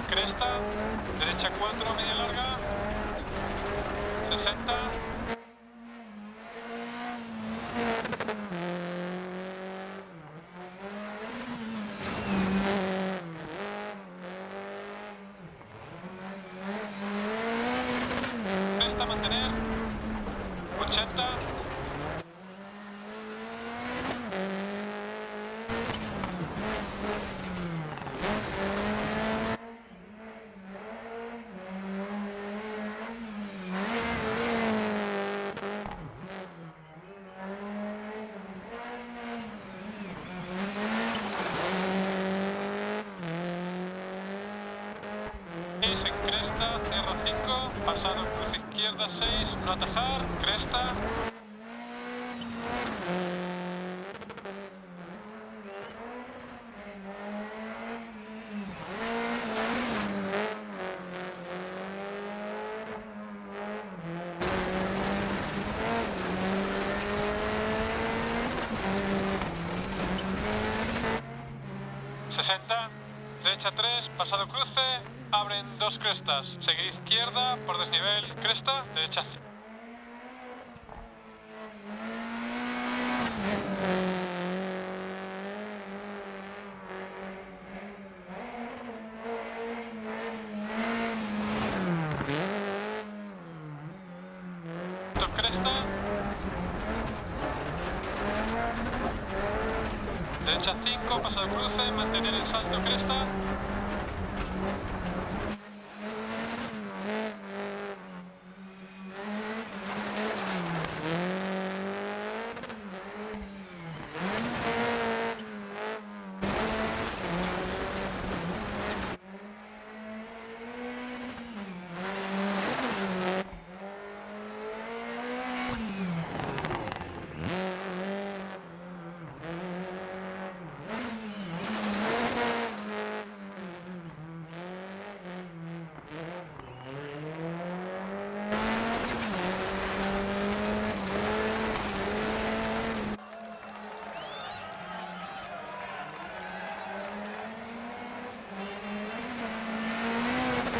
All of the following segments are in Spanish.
cresta, derecha 4, media larga, 60. Cresta, mantener, 80. En cresta, cierra 5, pasado cruz izquierda 6, no atajar, cresta. Derecha 3, pasado cruce, abren 2 crestas, seguir izquierda por desnivel, cresta, derecha 5. Cresta, derecha 5, pasado cruce, mantener el salto, cresta.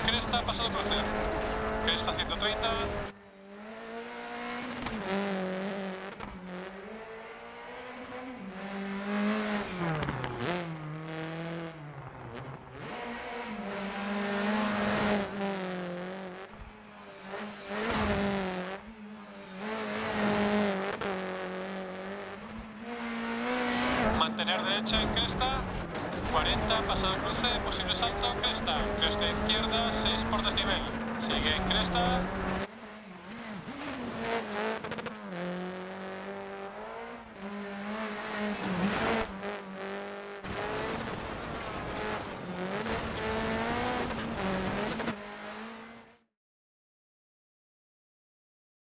Cresta, pasado cruce, cresta 130. Mantener derecha en cresta, 40, pasado cruce, posible salto, cresta, cresta izquierda, 6 por desnivel, sigue en cresta.